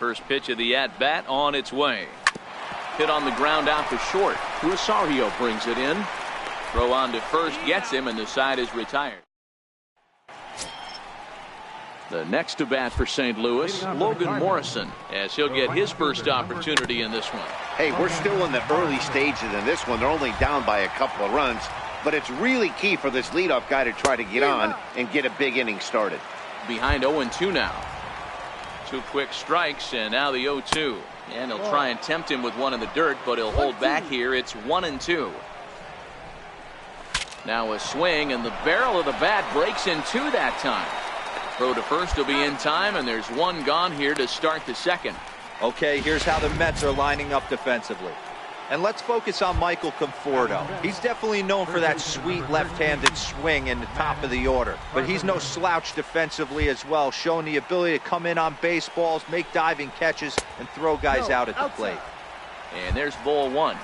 First pitch of the at-bat on its way. Hit on the ground out to short. Rosario brings it in. Throw on to first gets him, and the side is retired. The next to bat for St. Louis, Logan Morrison, as he'll get his first opportunity in this one. Hey, we're still in the early stages in this one. They're only down by a couple of runs, but it's really key for this leadoff guy to try to get on and get a big inning started. Behind 0-2 now. 2 quick strikes, and now the 0-2. And he'll try and tempt him with one in the dirt, but he'll hold back here. It's 1-2. Now a swing, and the barrel of the bat breaks in 2 that time. Throw to first will be in time, and there's 1 gone here to start the second. Okay, here's how the Mets are lining up defensively. And let's focus on Michael Conforto. He's definitely known for that sweet left-handed swing in the top of the order. But he's no slouch defensively as well, showing the ability to come in on baseballs, make diving catches, and throw guys out at the plate. And there's ball 1.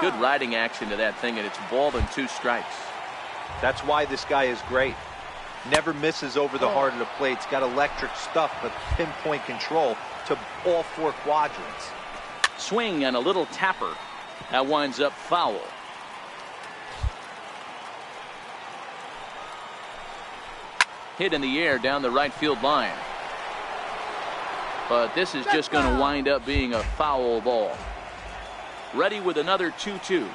Good riding action to that thing, and it's ball and 2 strikes. That's why this guy is great. Never misses over the heart of the plate. He's got electric stuff, but pinpoint control to all 4 quadrants. Swing and a little tapper. That winds up foul. Hit in the air down the right field line. But this is just going to wind up being a foul ball. Ready with another 2-2.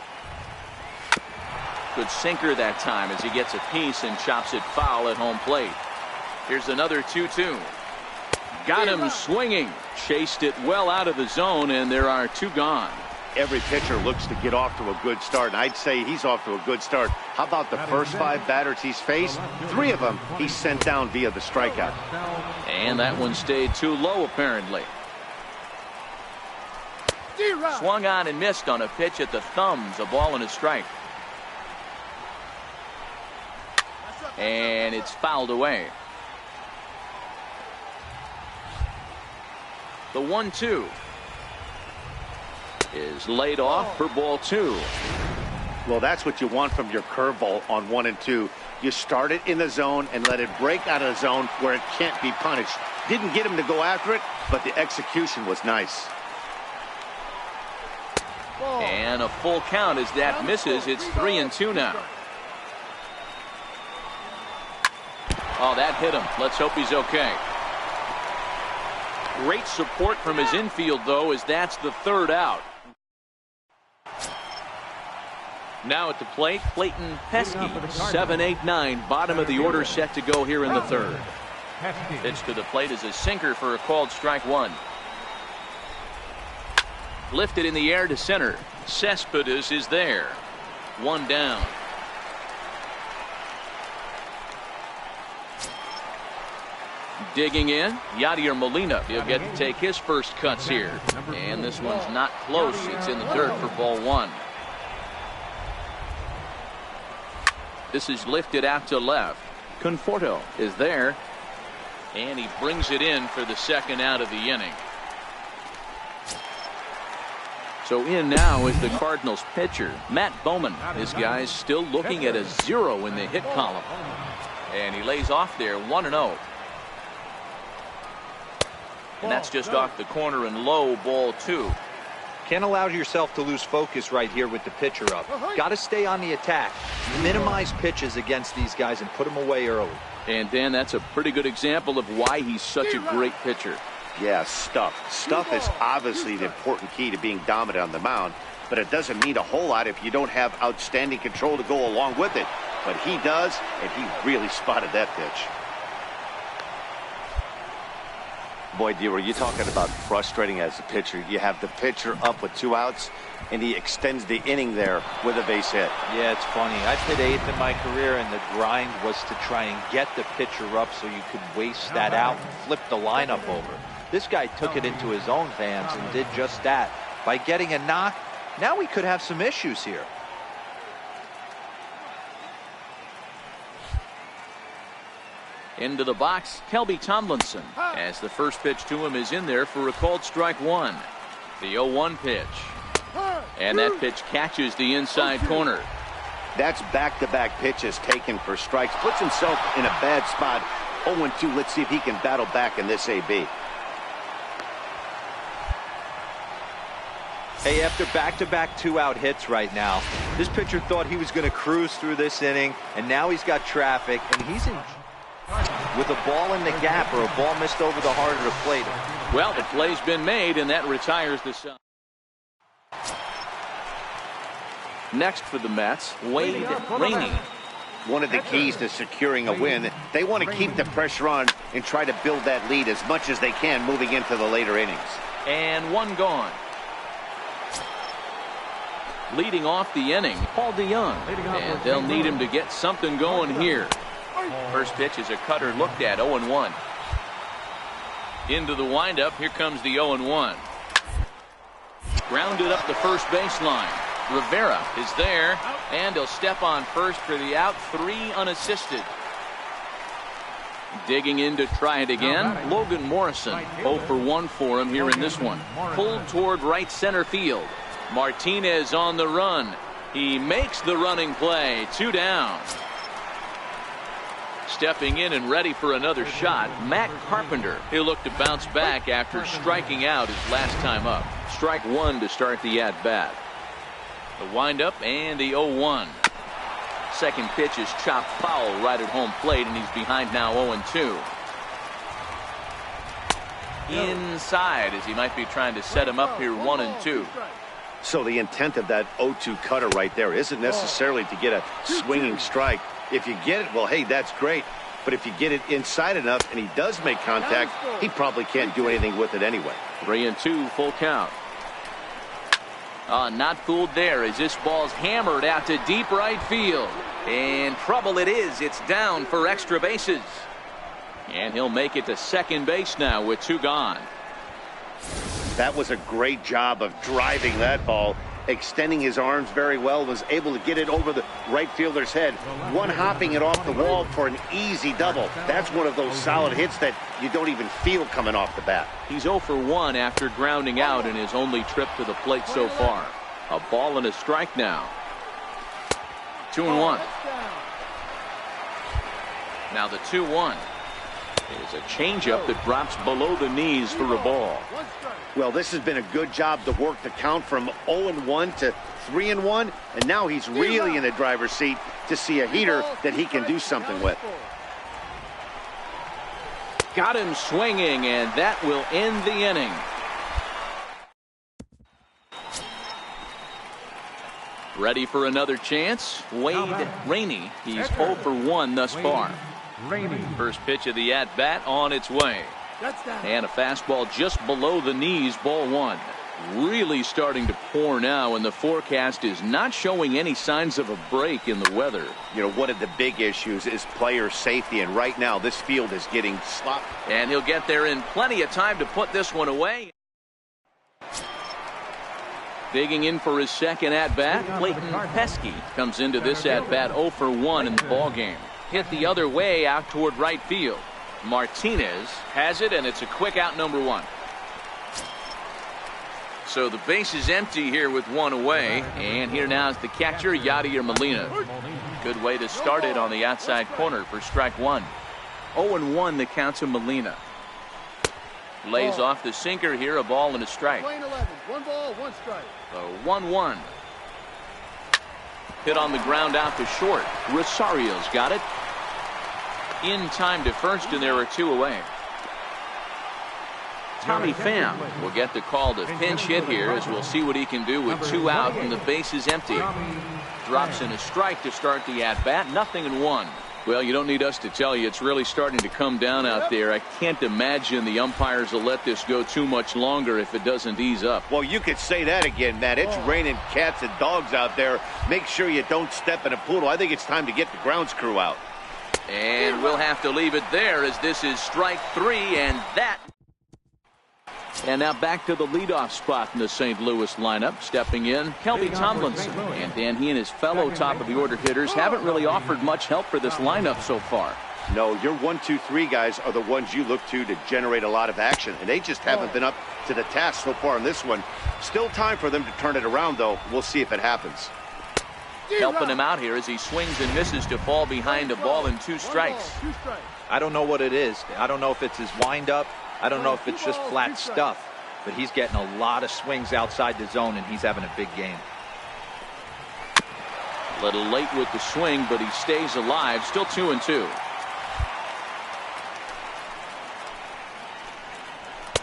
Good sinker that time as he gets a piece and chops it foul at home plate. Here's another 2-2. Got him swinging. Chased it well out of the zone, and there are 2 gone. Every pitcher looks to get off to a good start, and I'd say he's off to a good start. How about the first 5 batters he's faced? 3 of them he sent down via the strikeout. And that one stayed too low, apparently. Swung on and missed on a pitch at the thumbs. A ball and a strike. And it's fouled away. The 1-2 is laid off for ball 2. Well, that's what you want from your curveball on 1 and 2. You start it in the zone and let it break out of the zone where it can't be punished. Didn't get him to go after it, but the execution was nice. And a full count as that misses. It's 3-2 now. Oh, that hit him. Let's hope he's okay. Great support from his infield, though, as that's the 3rd out. Now at the plate, Clayton Pesky, 7-8-9, bottom of the order set to go here in the 3rd. Pitch to the plate is a sinker for a called strike 1. Lifted in the air to center. Cespedes is there. 1 down. Digging in, Yadier Molina. He'll get to take his first cuts here. And this one's not close. It's in the dirt for ball 1. This is lifted out to left. Conforto is there. And he brings it in for the 2nd out of the inning. So in now is the Cardinals pitcher, Matt Bowman. This guy's still looking at a 0 in the hit column. And he lays off there 1-0. And that's just off the corner and low, ball 2. Can't allow yourself to lose focus right here with the pitcher up. Got to stay on the attack. Minimize pitches against these guys and put them away early. And Dan, that's a pretty good example of why he's such a great pitcher. Yeah, stuff. Stuff is obviously the important key to being dominant on the mound, but it doesn't mean a whole lot if you don't have outstanding control to go along with it. But he does, and he really spotted that pitch. Boy, D, were you talking about frustrating as a pitcher? You have the pitcher up with 2 outs, and he extends the inning there with a base hit. Yeah, it's funny. I've hit 8th in my career, and the grind was to try and get the pitcher up so you could waste that out and flip the lineup over. This guy took it into his own hands and did just that. By getting a knock, now we could have some issues here. Into the box, Kelby Tomlinson, as the first pitch to him is in there for a called strike 1. The 0-1 pitch. And that pitch catches the inside corner. That's back-to-back pitches taken for strikes. Puts himself in a bad spot 0-2. Let's see if he can battle back in this AB. Hey, after back-to-back two-out hits right now, this pitcher thought he was going to cruise through this inning, and now he's got traffic, and he's in with a ball in the gap or a ball missed over the heart of the plate. Well, the play's been made, and that retires the side. Next for the Mets, Wade Rainey. One of the keys to securing a win, they want to keep the pressure on and try to build that lead as much as they can moving into the later innings. And one gone. Leading off the inning, Paul DeJong, and they'll need him to get something going here. First pitch is a cutter looked at, 0-1. Into the windup, here comes the 0-1. Grounded up the first baseline. Rivera is there, and he'll step on first for the out, 3 unassisted. Digging in to try it again, Logan Morrison. 0 for 1 for him here in this one. Pulled toward right center field. Martinez on the run. He makes the running play. 2 down. Stepping in and ready for another shot, Matt Carpenter. He'll look to bounce back after striking out his last time up. Strike 1 to start the at-bat. The windup and the 0-1. Second pitch is chopped foul right at home plate, and he's behind now 0-2. Inside as he might be trying to set him up here 1-2. So the intent of that 0-2 cutter right there isn't necessarily to get a swinging strike. If you get it, well, hey, that's great. But if you get it inside enough and he does make contact, he probably can't do anything with it anyway. 3-2, full count. Not fooled there as this ball's hammered out to deep right field. And trouble it is. It's down for extra bases. And he'll make it to second base now with 2 gone. That was a great job of driving that ball, extending his arms very well, was able to get it over the right fielder's head, one-hopping it off the wall for an easy double. That's one of those solid hits that you don't even feel coming off the bat. He's 0 for 1 after grounding out in his only trip to the plate so far. A ball and a strike now. 2-1. Now the 2-1 is a changeup that drops below the knees for a ball. Well, this has been a good job to work the count from 0-1 to 3-1, and now he's really in the driver's seat to see a heater that he can do something with. Got him swinging, and that will end the inning. Ready for another chance? Wade Rainey. He's 0 for 1 thus far. First pitch of the at-bat on its way. And a fastball just below the knees, ball 1. Really starting to pour now, and the forecast is not showing any signs of a break in the weather. You know, one of the big issues is player safety, and right now this field is getting sloppy. And he'll get there in plenty of time to put this one away. Digging in for his second at-bat, Clayton Pesky comes into this at-bat 0 for 1 in the ballgame. Hit the other way out toward right field. Martinez has it, and it's a quick out, number 1. So the base is empty here with 1 away, and here now is the catcher, Yadier Molina. Good way to start it on the outside corner for strike 1. 0-1 the count to Molina. Lays off the sinker here, a ball and a strike. 1 ball, 1 strike. The 1-1. Hit on the ground out to short. Rosario's got it. In time to first, and there are 2 away. Tommy Pham will get the call to pinch hit here, as we'll see what he can do with 2 out and the base is empty. Drops in a strike to start the at-bat. 0-1. Well, you don't need us to tell you, it's really starting to come down out there. I can't imagine the umpires will let this go too much longer if it doesn't ease up. Well, you could say that again, Matt. It's raining cats and dogs out there. Make sure you don't step in a poodle. I think it's time to get the grounds crew out. And we'll have to leave it there, as this is strike 3, and that. And now back to the leadoff spot in the St. Louis lineup. Stepping in, Kelby Tomlinson. And Dan, he and his fellow top-of-the-order hitters haven't really offered much help for this lineup so far. No, your 1, 2, 3 guys are the ones you look to generate a lot of action, and they just haven't been up to the task so far in this one. Still time for them to turn it around, though. We'll see if it happens. helping him out here as he swings and misses to fall behind a ball and 2 strikes. I don't know what it is. I don't know if it's his windup. I don't know if it's just flat stuff. But he's getting a lot of swings outside the zone, and he's having a big game. A little late with the swing, but he stays alive. Still 2-2.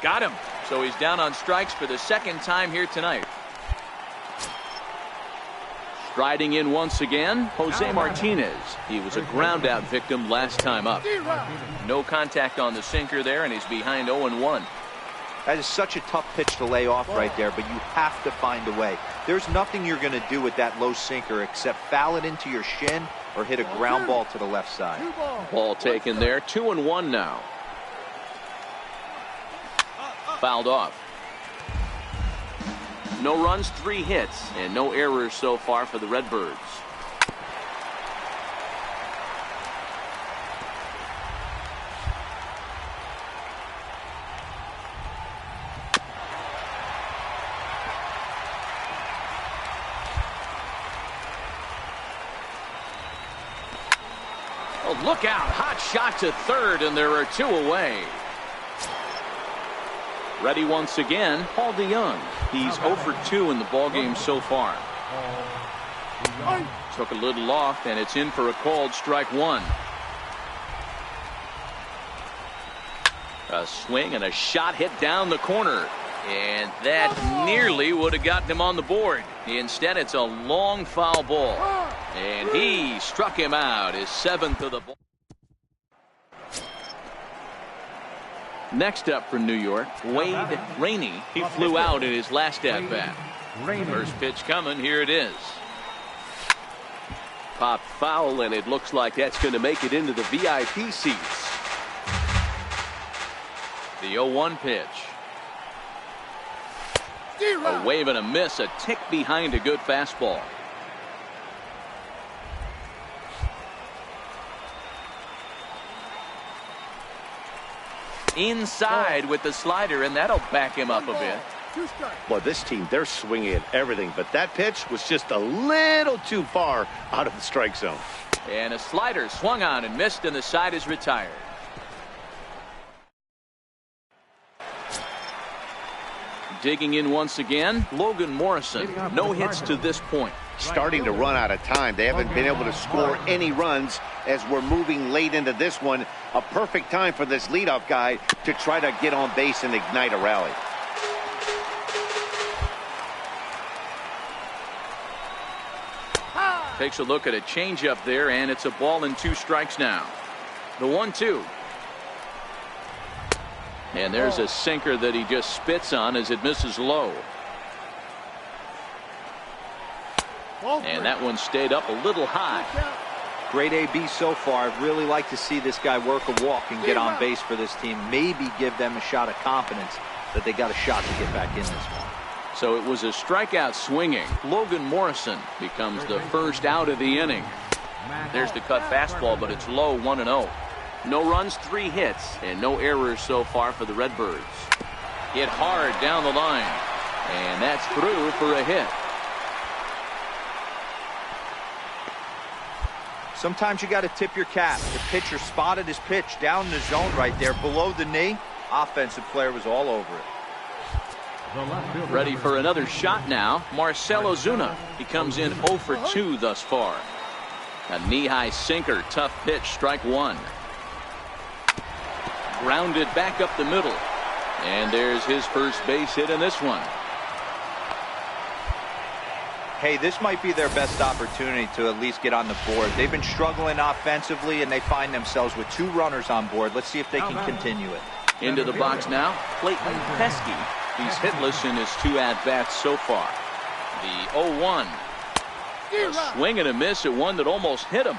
Got him. So he's down on strikes for the 2nd time here tonight. Striding in once again, Jose Martinez. He was a ground out victim last time up. No contact on the sinker there, and he's behind 0-1. That is such a tough pitch to lay off right there, but you have to find a way. There's nothing you're going to do with that low sinker except foul it into your shin or hit a ground ball to the left side. Ball taken there. 2-1 now. Fouled off. No runs, 3 hits, and no errors so far for the Redbirds. Oh, look out. Hot shot to third, and there are 2 away. Ready once again, Paul DeJong. He's 0 for 2 in the ballgame so far. Took a little off, and it's in for a called strike 1. A swing and a shot hit down the corner. And that nearly would have gotten him on the board. Instead, it's a long foul ball. And he struck him out, his 7th of the ball. Next up for New York, Wade Rainey. He flew out in his last at-bat. First pitch coming, here it is. Popped foul, and it looks like that's going to make it into the VIP seats. The 0-1 pitch. A wave and a miss, a tick behind a good fastball. Inside with the slider, and that'll back him up a bit. Well, this team, they're swinging at everything, but that pitch was just a little too far out of the strike zone. And a slider swung on and missed, and the side is retired. Digging in once again, Logan Morrison. No hits to this point. Starting to run out of time. They haven't been able to score any runs as we're moving late into this one. A perfect time for this leadoff guy to try to get on base and ignite a rally. Takes a look at a changeup there, and it's a ball and 2 strikes now. The 1-2. And there's a sinker that he just spits on as it misses low. And that one stayed up a little high. Great AB so far. I'd really like to see this guy work a walk and get on base for this team. Maybe give them a shot of confidence that they got a shot to get back in this one. So it was a strikeout swinging. Logan Morrison becomes the first out of the inning. There's the cut fastball, but it's low, 1-0. No runs, 3 hits, and no errors so far for the Redbirds. Hit hard down the line, and that's through for a hit. Sometimes you got to tip your cap. The pitcher spotted his pitch down in the zone right there below the knee. Offensive player was all over it. Ready for another shot now, Marcell Ozuna. He comes in 0 for 2 thus far. A knee-high sinker, tough pitch, strike 1. Grounded back up the middle. And there's his first base hit in this one. Hey, this might be their best opportunity to at least get on the board. They've been struggling offensively, and they find themselves with 2 runners on board. Let's see if they can continue it. Into the box now, Clayton Pesky. He's hitless in his 2 at-bats so far. The 0-1. A swing and a miss at one that almost hit him.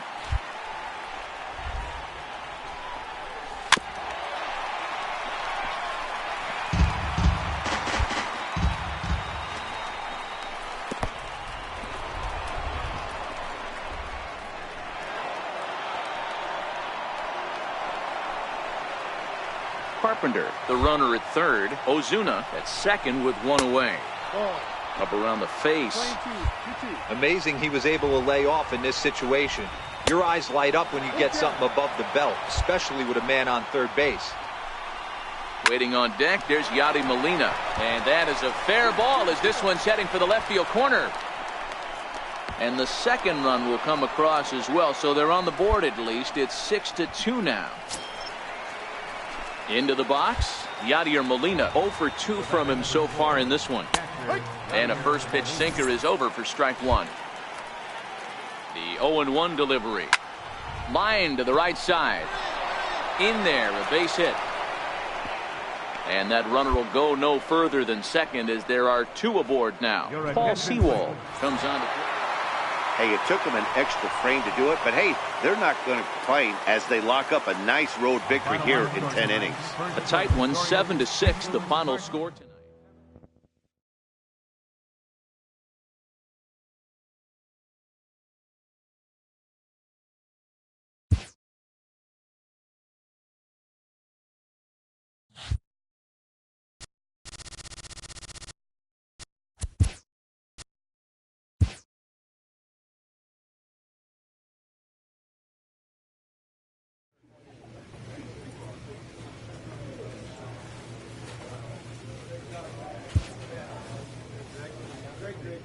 Carpenter, the runner at third. Ozuna at second with 1 away. Up around the face. Amazing he was able to lay off in this situation. Your eyes light up when you get something above the belt, especially with a man on third base. Waiting on deck, there's Yadi Molina. And that is a fair ball as this one's heading for the left field corner. And the second run will come across as well, so they're on the board at least. It's 6-2 now. Into the box, Yadier Molina. 0 for 2 from him so far in this one. And a first pitch sinker is over for strike one. The 0-1 delivery. Line to the right side. In there, a base hit. And that runner will go no further than second as there are 2 aboard now. Paul Sewald comes on. Hey, it took them an extra frame to do it, but hey, they're not going to complain as they lock up a nice road victory here in 10 innings. A tight one, 7-6, the final score tonight.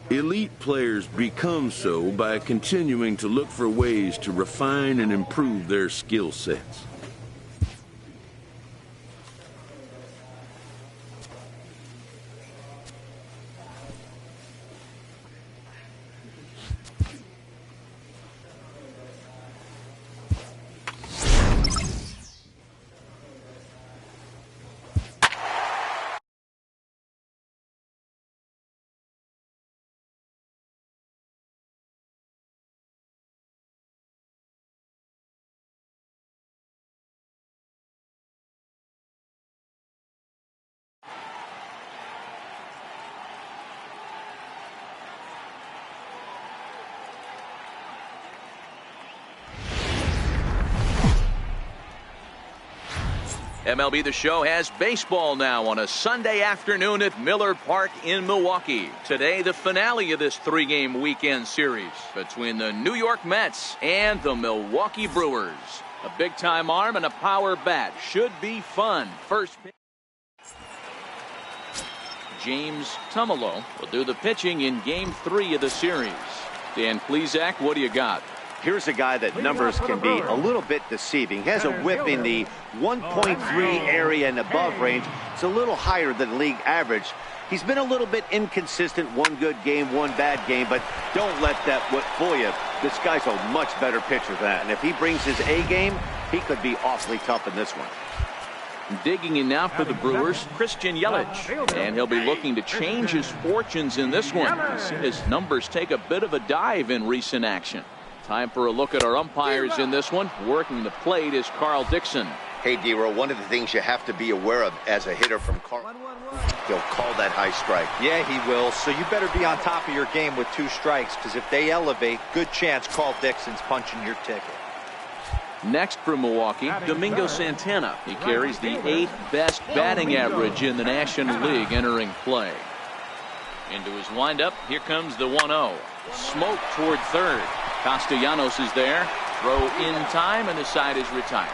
Elite players become so by continuing to look for ways to refine and improve their skill sets. MLB The Show has baseball now on a Sunday afternoon at Miller Park in Milwaukee. Today, the finale of this 3-game weekend series between the New York Mets and the Milwaukee Brewers. A big-time arm and a power bat. Should be fun. First pitch. James Tumalo will do the pitching in Game 3 of the series. Dan Plesac, what do you got? Here's a guy that numbers can be a little bit deceiving. He has a whip in the 1.3 area and above range. It's a little higher than league average. He's been a little bit inconsistent. One good game, one bad game, but don't let that whip fool you. This guy's a much better pitcher than that. And if he brings his A game, he could be awfully tough in this one. Digging in now for the Brewers, Christian Yelich. And he'll be looking to change his fortunes in this one. His numbers take a bit of a dive in recent action. Time for a look at our umpires in this one. Working the plate is Carl Dixon. Hey, D-Row, one of the things you have to be aware of as a hitter from Carl, he'll call that high strike. Yeah, he will. So you better be on top of your game with 2 strikes, because if they elevate, good chance Carl Dixon's punching your ticket. Next for Milwaukee, Domingo Santana. He carries the 8th best batting average in the National League entering play. Into his windup, here comes the 1-0. Smoke toward third. Castellanos is there. Throw in time, and the side is retired.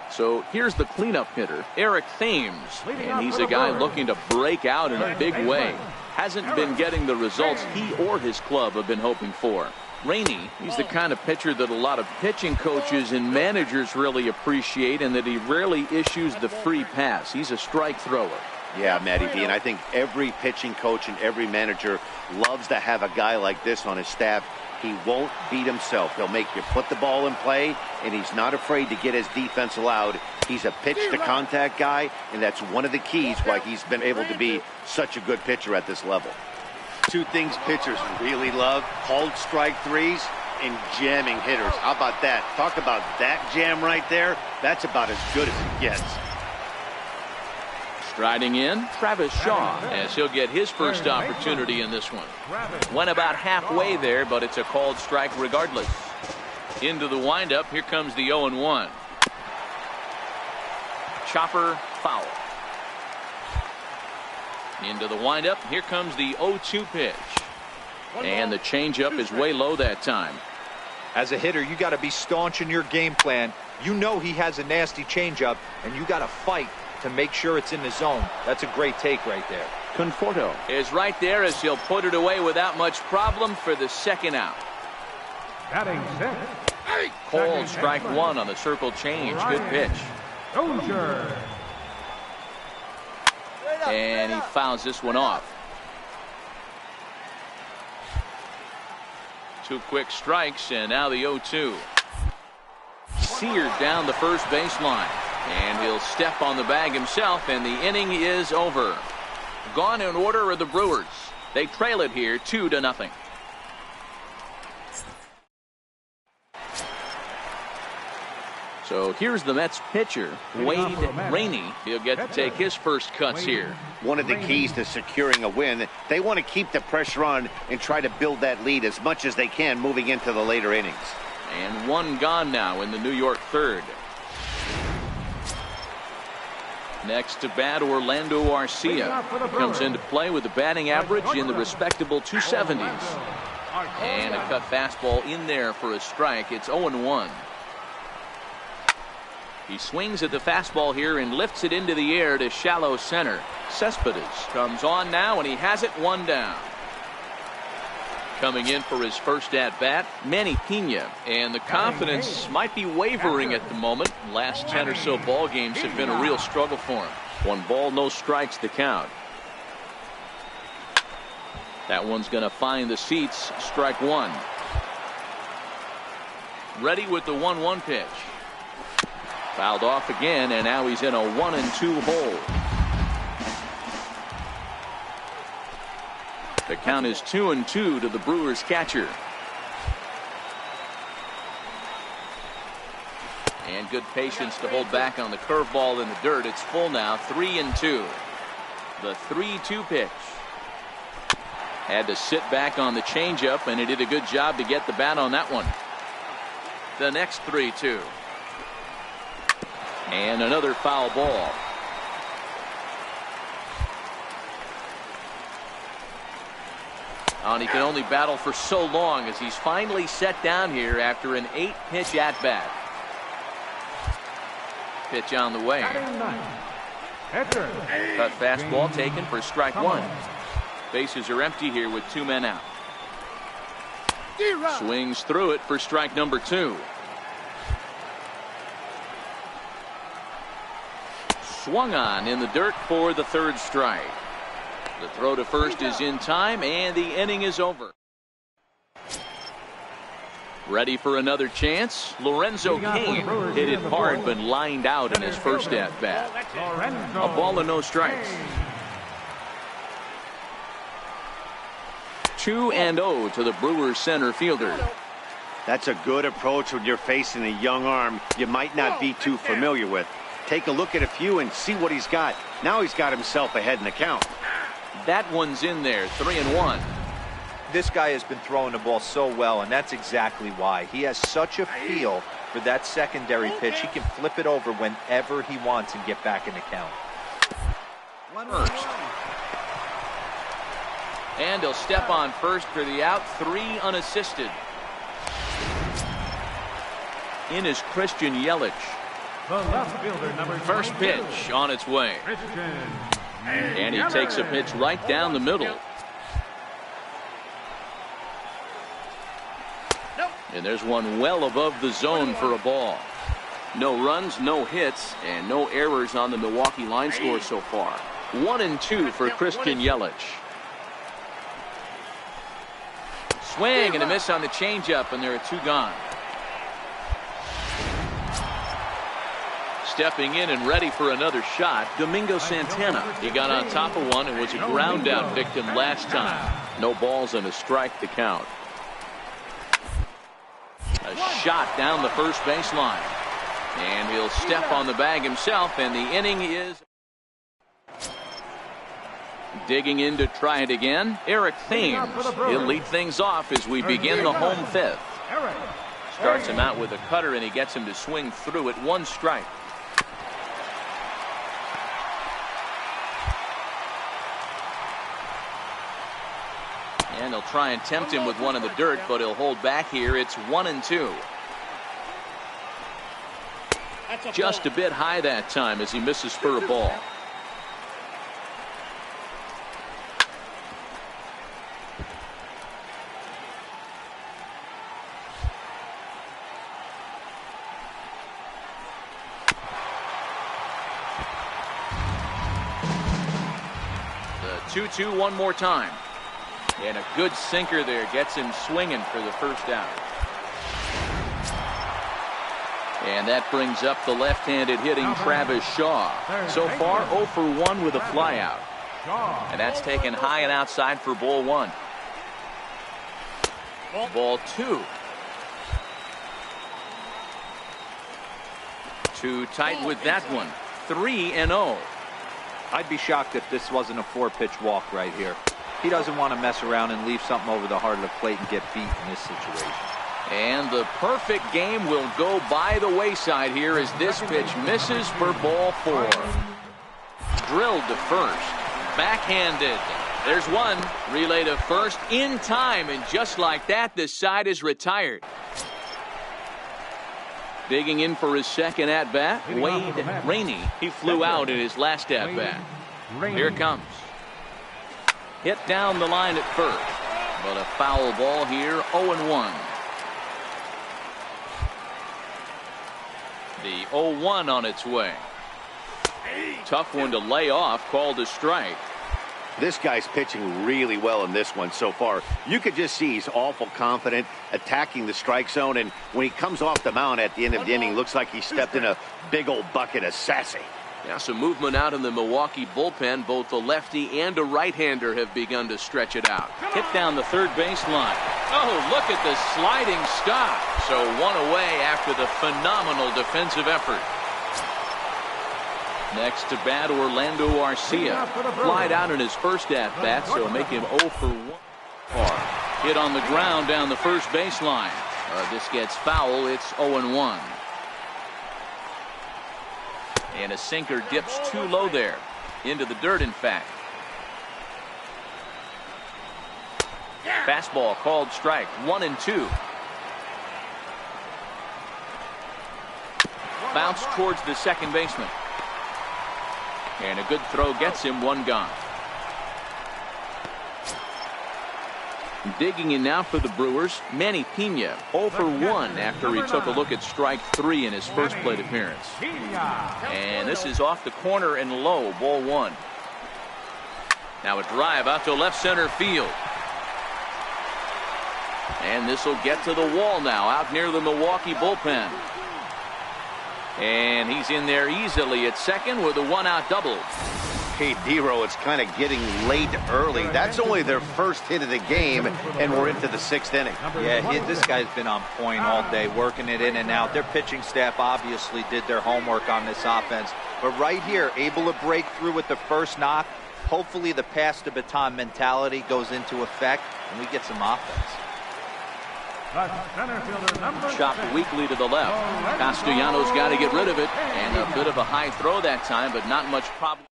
So here's the cleanup hitter, Eric Thames. And he's a guy looking to break out in a big way. Hasn't been getting the results he or his club have been hoping for. Rainey, he's the kind of pitcher that a lot of pitching coaches and managers really appreciate, and that he rarely issues the free pass. He's a strike thrower. Yeah, Matty B, and I think every pitching coach and every manager loves to have a guy like this on his staff. He won't beat himself. He'll make you put the ball in play, and he's not afraid to get his defense allowed. He's a pitch-to-contact guy, and that's one of the keys why he's been able to be such a good pitcher at this level. 2 things pitchers really love: called strike threes and jamming hitters. How about that? Talk about that jam right there. That's about as good as it gets. Striding in, Travis Shaw, as he'll get his first opportunity in this one. Went about halfway there, but it's a called strike regardless. Into the windup, here comes the 0-1. Chopper foul. Into the windup. Here comes the 0-2 pitch. And the changeup is way low that time. As a hitter, you got to be staunch in your game plan. You know he has a nasty changeup, and you got to fight to make sure it's in the zone. That's a great take right there. Conforto is right there as he'll put it away without much problem for the second out. Batting sixth. Cold strike one on the circle change. Good pitch. Dozier. And he fouls this one off. 2 quick strikes, and now the 0-2. Seared down the first baseline. And he'll step on the bag himself, and the inning is over. Gone in order are the Brewers. They trail it here 2-0. So here's the Mets pitcher, Wade Rainey. He'll get to take his first cuts here. One of the keys to securing a win, they want to keep the pressure on and try to build that lead as much as they can moving into the later innings. And one gone now in the New York third. Next to bat, Orlando Arcia comes into play with a batting average in the respectable 270s. And a cut fastball in there for a strike. It's 0-1. He swings at the fastball here and lifts it into the air to shallow center. Cespedes comes on now, and he has it one down. Coming in for his first at-bat, Manny Pena. And the confidence might be wavering at the moment. Last 10 or so ball games have been a real struggle for him. 1 ball, no strikes to count. That one's going to find the seats. Strike one. Ready with the 1-1 pitch. Fouled off again, and now he's in a 1-2 hole. The count is 2-2 to the Brewers catcher. And good patience to hold back on the curveball in the dirt. It's full now, 3-2. The 3-2 pitch. Had to sit back on the changeup, and he did a good job to get the bat on that one. The next 3-2. And another foul ball. And he can only battle for so long as he's finally set down here after an 8-pitch at-bat. Pitch on the way. Cut fastball taken for strike one. Bases are empty here with 2 men out. Swings through it for strike number 2. Swung on in the dirt for the 3rd strike. The throw to first is in time, and the inning is over. Ready for another chance? Lorenzo Cain hit it hard but lined out in his first at-bat. A ball and no strikes. 2-0 to the Brewers center fielder. That's a good approach when you're facing a young arm you might not be too familiar with. Take a look at a few and see what he's got. Now he's got himself ahead in the count. That one's in there, 3-1. This guy has been throwing the ball so well, and that's exactly why. He has such a feel for that secondary pitch. He can flip it over whenever he wants and get back in the count. First. And he'll step on first for the out. 3 unassisted. In is Christian Yelich. The left fielder, number First pitch on its way. And he takes a pitch right down the middle. And there's one well above the zone for a ball. No runs, no hits, and no errors on the Milwaukee line score so far. 1-2 for Christian Yelich. Swing and a miss on the changeup, and there are 2 gone. Stepping in and ready for another shot, Domingo Santana. He got on top of one and was a ground out victim last time. No balls and a strike to count. A shot down the first baseline. And he'll step on the bag himself, and the inning is digging in to try it again. Eric Thames. He'll lead things off as we begin the home 5th. Starts him out with a cutter, and he gets him to swing through it. 1 strike. They'll try and tempt him with one in the dirt, but he'll hold back here. It's 1-2. Just a bit high that time as he misses for a ball. The 2-2 one more time. And a good sinker there gets him swinging for the first out. And that brings up the left-handed hitting Travis Shaw. So far 0 for 1 with a flyout. And that's taken high and outside for ball 1. Ball 2. Too tight with that one. 3-0. I'd be shocked if this wasn't a 4-pitch walk right here. He doesn't want to mess around and leave something over the heart of the plate and get beat in this situation. And the perfect game will go by the wayside here as this pitch misses for ball 4. Drilled to first. Backhanded. There's one. Relay to first in time, and just like that, this side is retired. Digging in for his second at-bat, Wade Rainey. He flew out in his last at-bat. Here it comes. Hit down the line at first, but a foul ball here, 0-1. The 0-1 on its way. Tough one to lay off, called a strike. This guy's pitching really well in this one so far. You could just see he's awful confident, attacking the strike zone, and when he comes off the mound at the end of the inning, looks like he stepped in a big old bucket of sassy. Now some movement out in the Milwaukee bullpen. Both the lefty and a right-hander have begun to stretch it out. Hit down the third baseline. Oh, look at the sliding stop. So one away after the phenomenal defensive effort. Next to bat, Orlando Arcia. Flied out in his first at-bat, so make him 0 for 1. Hit on the ground down the first baseline. This gets foul. It's 0-1. And a sinker dips too low there. Into the dirt, in fact. Fastball called strike. 1-2. Bounce towards the second baseman. And a good throw gets him one gone. Digging in now for the Brewers, Manny Pena, 0 for 1 after he took a look at strike 3 in his first plate appearance. And this is off the corner and low, ball 1. Now a drive out to left center field. And this will get to the wall now, out near the Milwaukee bullpen. And he's in there easily at second with a one-out double. Hey, Dero, it's kind of getting late early. That's only their first hit of the game, and we're into the 6th inning. Yeah, this guy's been on point all day, working it in and out. Their pitching staff obviously did their homework on this offense. But right here, able to break through with the first knock. Hopefully the pass to baton mentality goes into effect, and we get some offense. Chopped weakly to the left. Castellanos got to get rid of it. And a bit of a high throw that time, but not much problem.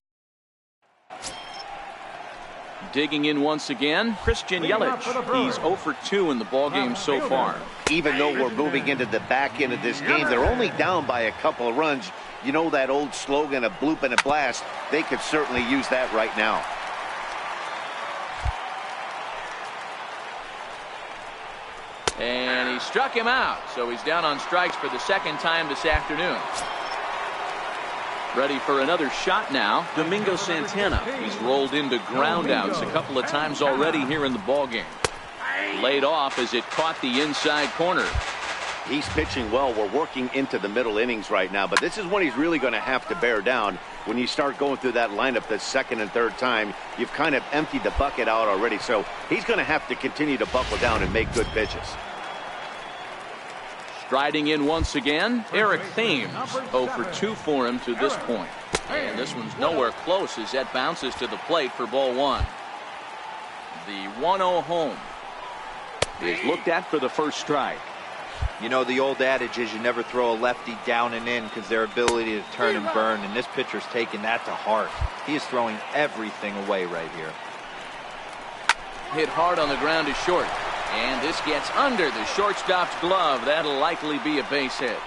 Digging in once again, Christian Yelich. He's 0 for 2 in the ballgame so far. Even though we're moving into the back end of this game, they're only down by a couple of runs. You know that old slogan, a bloop and a blast. They could certainly use that right now. And he struck him out, so he's down on strikes for the second time this afternoon. Ready for another shot now, Domingo Santana. He's rolled into groundouts a couple of times already here in the ballgame. Laid off as it caught the inside corner. He's pitching well. We're working into the middle innings right now, but this is when he's really going to have to bear down. When you start going through that lineup the second and third time, you've kind of emptied the bucket out already, so he's going to have to continue to buckle down and make good pitches. Striding in once again, Eric Thames. 0 for 2 for him to this point. And this one's nowhere close as that bounces to the plate for ball 1. The 1-0 home is looked at for the first strike. You know, the old adage is you never throw a lefty down and in because their ability to turn and burn, and this pitcher's taking that to heart. He is throwing everything away right here. hit hard on the ground to short. And this gets under the shortstop's glove. That'll likely be a base hit.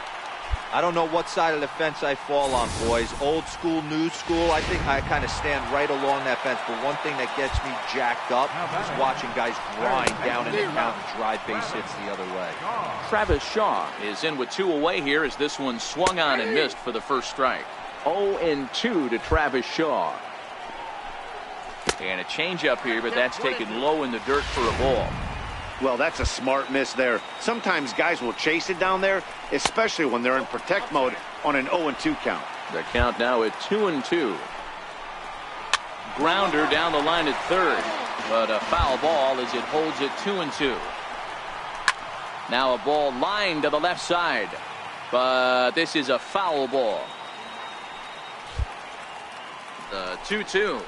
I don't know what side of the fence I fall on, boys. Old school, new school. I think I kind of stand right along that fence. But one thing that gets me jacked up is watching guys grind down in the count and drive base hits the other way. Travis Shaw is in with 2 away here as this one swung on and missed for the first strike. 0-2 to Travis Shaw. And a changeup here, but that's taken low in the dirt for a ball. Well, that's a smart miss there. Sometimes guys will chase it down there, especially when they're in protect mode on an 0-2 count. The count now at 2-2. Grounder down the line at third, but a foul ball as it holds it 2-2. Now a ball lined to the left side, but this is a foul ball. The 2-2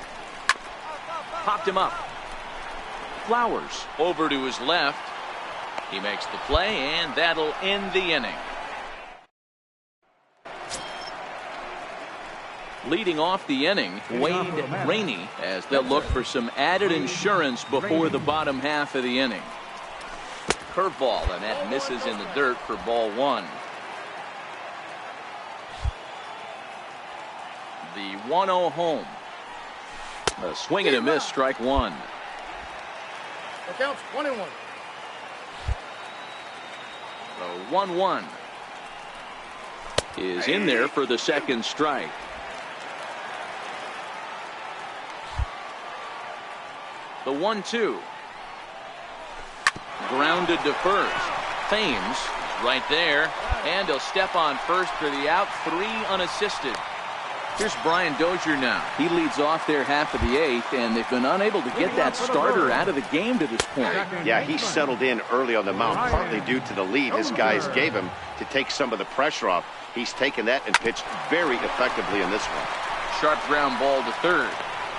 popped him up. Flowers over to his left. He makes the play, and that'll end the inning. Leading off the inning, Wade Rainey, as they'll look for some added insurance before the bottom half of the inning. Curveball, and that misses in the dirt for ball 1. The 1-0 home. A swing and a miss, strike 1. The count's 1-1. The 1-1 is in there for the second strike. The 1-2 grounded to first. Thames right there, and he'll step on first for the out. 3 unassisted. Here's Brian Dozier now. He leads off their half of the 8th, and they've been unable to get that starter out of the game to this point. Yeah, he settled in early on the mound, partly due to the lead his guys gave him to take some of the pressure off. He's taken that and pitched very effectively in this one. Sharp ground ball to third.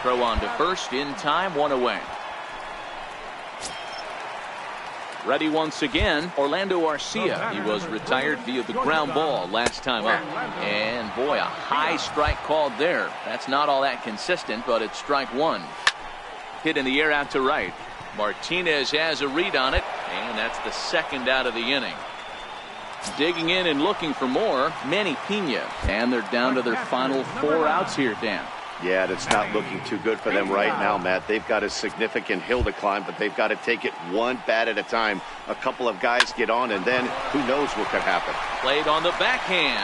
Throw on to first in time, 1 away. Ready once again, Orlando Arcia. He was retired via the ground ball last time up. And boy, a high strike called there. That's not all that consistent, but it's strike 1. Hit in the air out to right. Martinez has a read on it, and that's the second out of the inning. Digging in and looking for more, Manny Pena. And they're down to their final 4 outs here, Dan. Yeah, it's not looking too good for them right now, Matt. They've got a significant hill to climb, but they've got to take it one bat at a time. A couple of guys get on, and then who knows what could happen. Played on the backhand.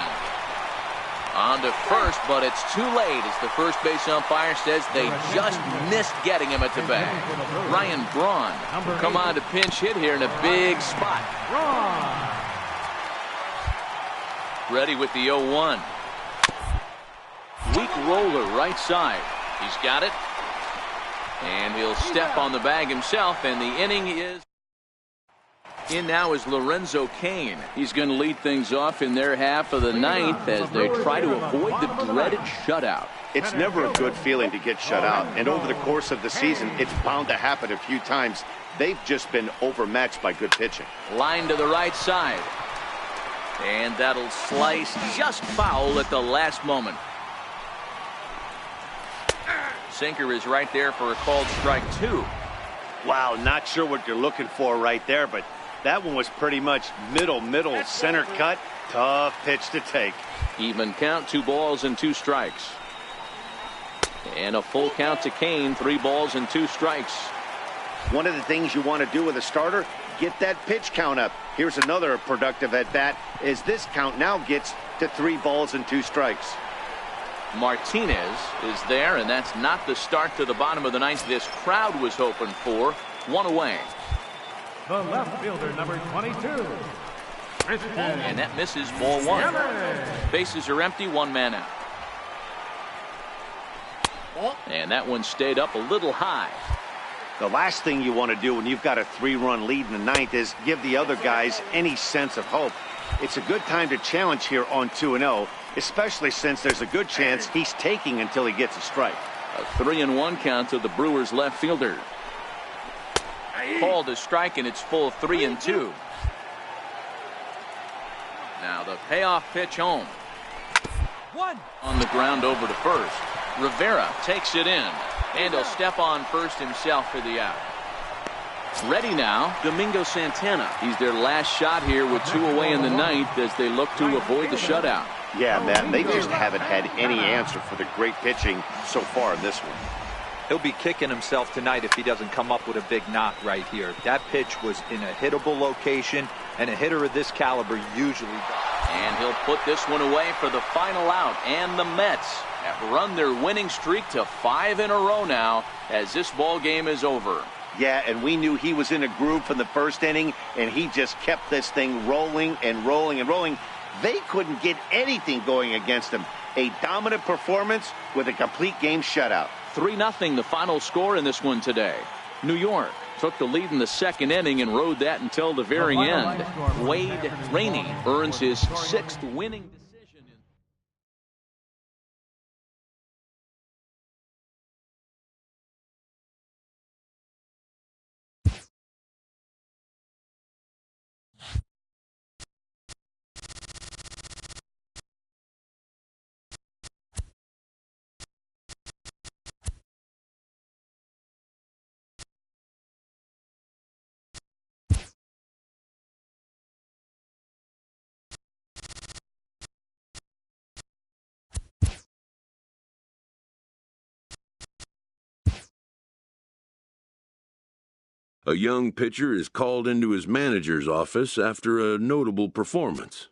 On to first, but it's too late as the first base umpire says they just missed getting him at the bag. Ryan Braun come on to pinch hit here in a big spot. Ready with the 0-1. Weak roller right side. He's got it. And he'll step on the bag himself, and the inning is in now is Lorenzo Cain. He's going to lead things off in their half of the 9th as they try to avoid the dreaded shutout. It's never a good feeling to get shut out, and over the course of the season, it's bound to happen a few times. They've just been overmatched by good pitching. Line to the right side. And that'll slice just foul at the last moment. Sinker is right there for a called strike 2. Wow, not sure what you're looking for right there, but that one was pretty much middle, center cut. Tough pitch to take. Even count, 2 balls and 2 strikes. And a full count to Cain, 3 balls and 2 strikes. One of the things you want to do with a starter, get that pitch count up. Here's another productive at bat, as this count now gets to 3 balls and 2 strikes. Martinez is there, and that's not the start to the bottom of the 9th this crowd was hoping for. 1 away. The left fielder, number 22. Christian. And that misses, ball 1. Bases are empty, 1 man out. And that one stayed up a little high. The last thing you want to do when you've got a 3-run lead in the 9th is give the other guys any sense of hope. It's a good time to challenge here on 2-0, especially since there's a good chance he's taking until he gets a strike. A 3-1 count to the Brewers left fielder. Called a strike, and it's full 3-2. Now the payoff pitch home. On the ground over to first. Rivera takes it in, and he'll step on first himself for the out. Ready now, Domingo Santana. He's their last shot here with 2 away in the ninth as they look to avoid the shutout. Yeah, Matt, they just haven't had any answer for the great pitching so far in this one. He'll be kicking himself tonight if he doesn't come up with a big knock right here. That pitch was in a hittable location, and a hitter of this caliber usually does. And he'll put this one away for the final out. And the Mets have run their winning streak to 5 in a row now as this ball game is over. Yeah, and we knew he was in a groove from the first inning, and he just kept this thing rolling and rolling and rolling. They couldn't get anything going against him. A dominant performance with a complete game shutout. 3-0 the final score in this one today. New York took the lead in the second inning and rode that until the very end. Wade Rainey earns his 6th winning decision. A young pitcher is called into his manager's office after a notable performance.